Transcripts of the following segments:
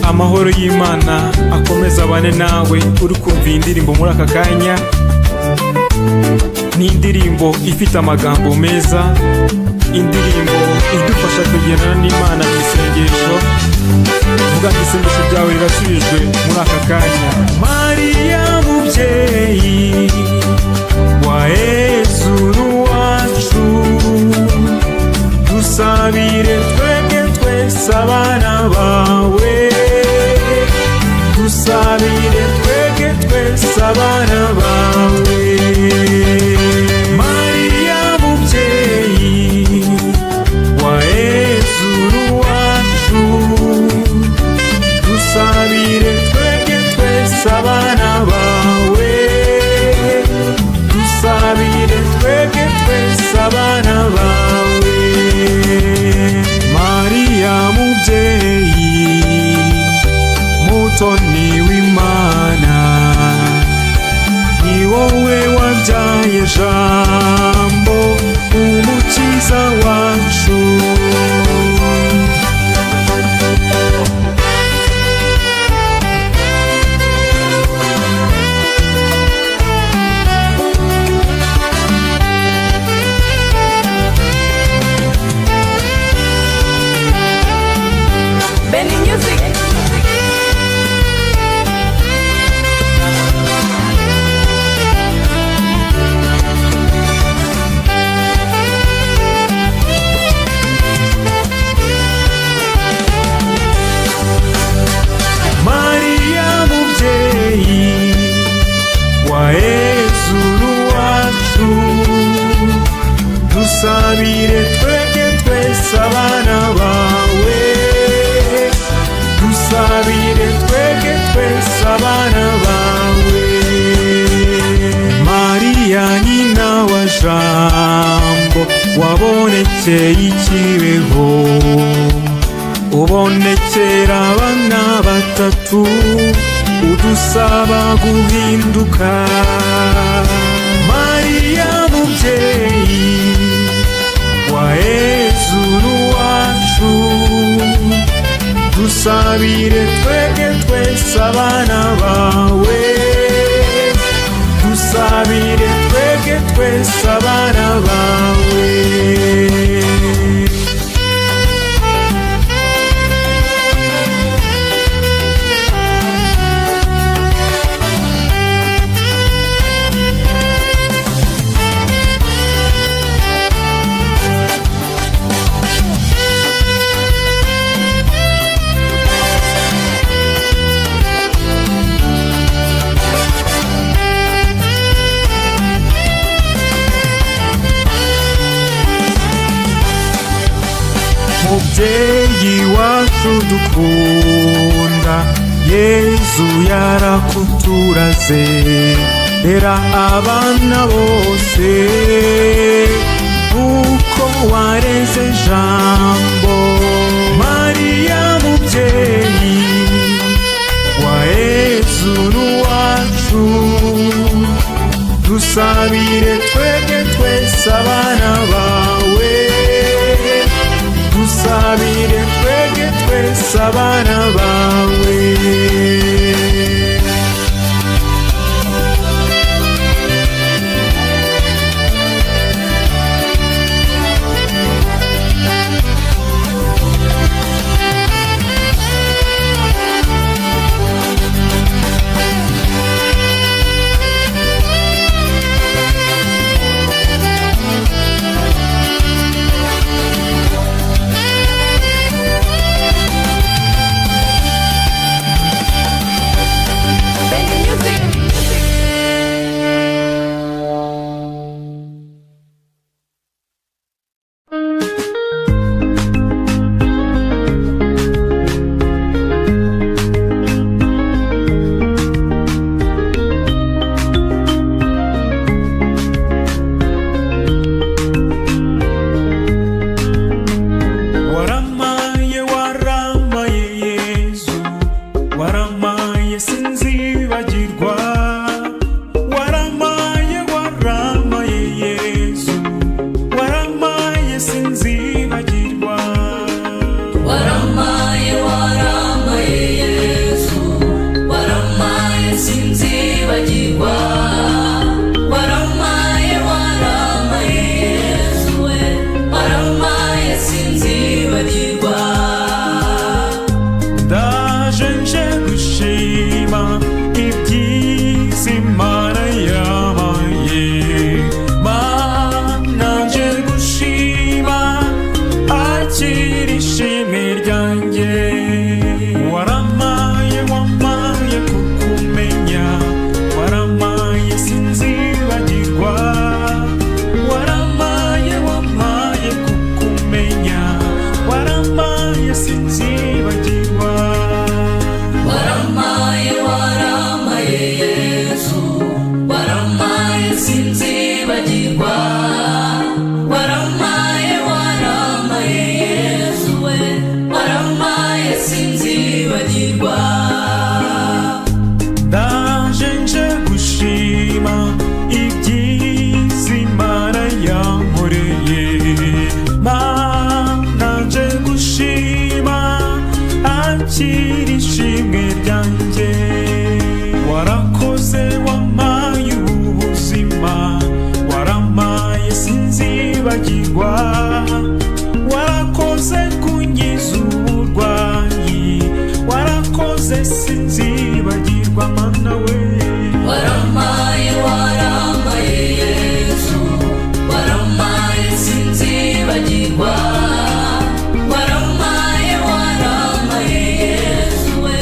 Amahoro y'Imana akomeza abane nawe uri kumva iyi ndirimbo muri aka kanya. Ni indirimbo ifite amagambo meza, indirimbo idufasha kugendana n'Imana mu isengesho. Vuga ngo isengesho ryawe rirasubijwe muri aka kanya. Mariya mubyeyi wa Yesu wacu, dusabire twebwe twese abana bawe, dusabire twebwe twese abana bawe. Mariya mubyeyi wa Yesu wacu, dusabire twebwe twese abana bawe, dusabire twebwe twese abana bawe. Mariya mubyeyi mutoni w'Imana, ni wowe wabyaye Jambo umukiza wacu. Dusabire twebwe twese abana bawe, dusabire twebwe twese abana bawe. Mariya nyina wa Jambo, wabonekeye i Kibeho, ubonekera abana batatu, udusaba guhinduka. Mariya mubyeyi wa Yesu wacu, dusabire twebwe twese abana bawe, dusabire twebwe twese abana bawe. Mubyeyi wacu dukunda, Yesu yarakuturaze, era abana bose uko wareze Jambo. Mariya mubyeyi wa Yesu wacu, dusabire twebwe twese abana bawe, dusabire twebwe twese abana bawe. akira ishimwe ryanjye. Warakoze wampaye ubuzima, warampaye sinzibagirwa, warakoze kunkiza uburwayi, warakoze sinzibagirwa mana we. Warampaye warampaye Yesu, warampaye sinzibagirwa, warampaye warampaye Yesu we,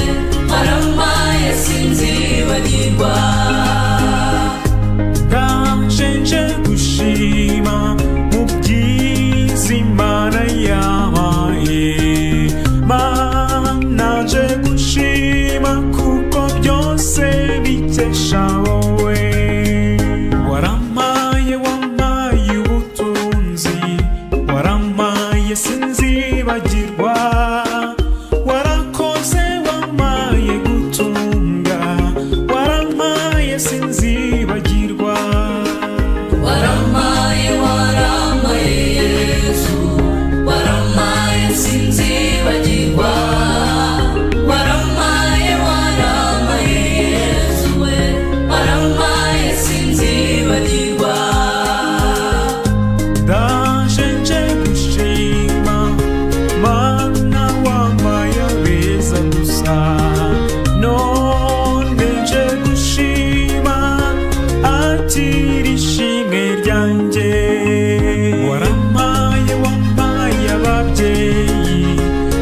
warampaye sinzibagirwa. Ndaje nje gushima mu byiza Imana yampaye, Mana nje gushima kuko byose bikesha wowe. Warampaye wampaye ubutunzi, warampaye sinzibagirwa, warakoze wampaye gutunga, warampaye sinzibagirwa. Warampaye warampaye Yesu, warampaye sinzibagirwa, warampaye warampaye Yesu we, warampaye sinzibagirwa. Ndaje nje gushima Mana wampaye abeza gusa, none nje gushima akira ishimwe ryanjye. Warampaye wampaye ababyeyi,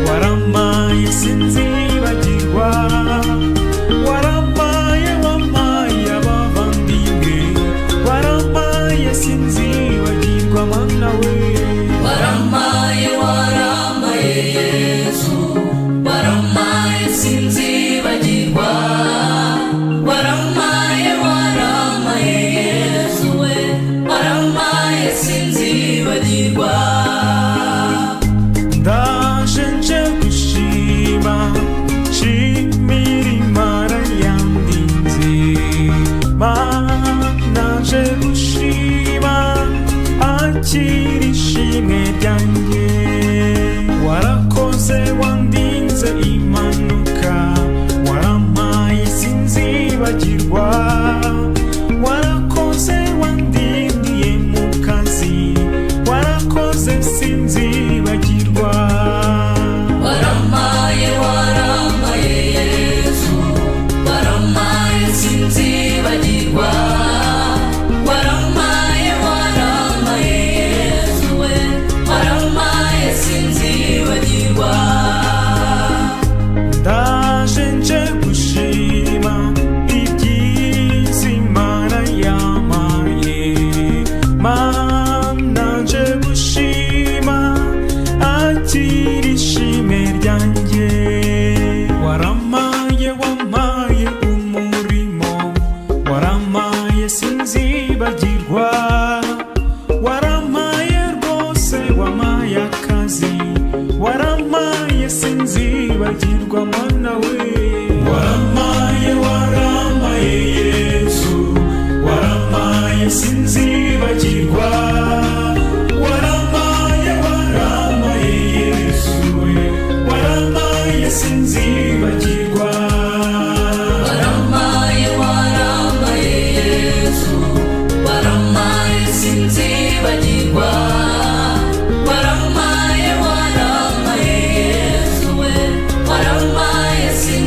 warampaye sinzibagirwa, warampaye wampaye abavandimwe, warampaye sinzibagirwa mana we. Warampaye warampaye Yesu, warampaye sinzibagirwa, warampaye warampaye Yesu we, warampaye sinzibagirwa. Ndaje nje gushima, nshimira Imana yandinze, Mana nje gushima akira ishimwe ryanjye. Warakoze wandinze impanuka, warampaye sinzibagirwa, warakoze wandindiye mu kazi, warakoze sinzibagirwa. Warampaye warampaye Yesu, warampaye sinzibagirwa, warampaye warampaye Yesu we, warampaye sinzibagirwa. Ndaje nje gushima ibyiza Imana yampaye, Mana nje gushima akira ishimwe ryanjye. Warampaye wampaye umurimo, warampaye sinzibagirwa, warampaye rwose wampaye akazi, warampaye sinzibagirwa mana we. Warampaye warampaye Yesu, warampaye sinzibagirwa, warampaye warampaye Yesu we, warampaye sinzibagirwa. Warampaye warampaye Yesu, warampaye sinzibagirwa, warampaye warampaye Yesu we, warampaye sinzibagirwa.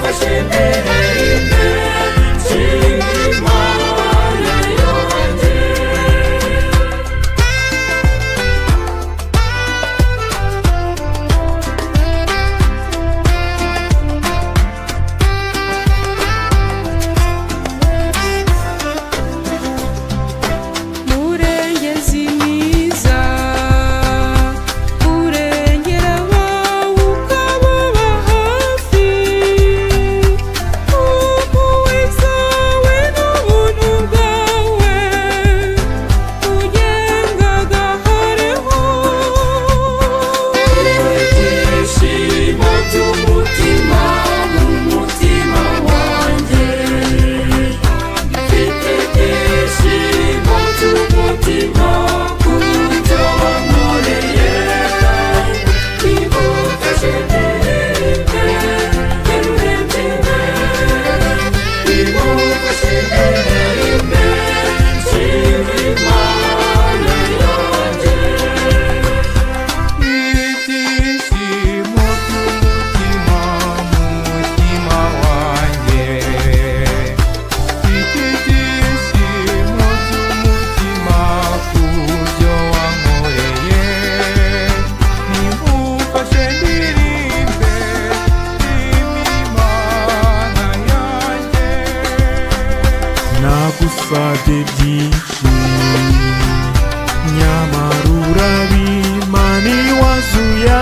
nimufashe ndirimbe nshima Imana yanjye. Murengezi mwiza urengera abawe ukababa hafi, impuhwe zawe n'ubuntu bwawe ugenga gahoreho. Ibyishimo by'umutima mu mutima wanjye, mfite ibyishimo by'umutima ku byo wankoreye. Nimufashe ndirimbe nimufashe ndirimbe nshima Imana yanjye. ibyishimo by'umutima mu mutima wanjye, mfite ibyishimo by'umutima ku byo wankoreye. Nimufashe ndirimbe nshima Imana yanjye. nagusabye byinshi nyamara urabimpa ntiwazuya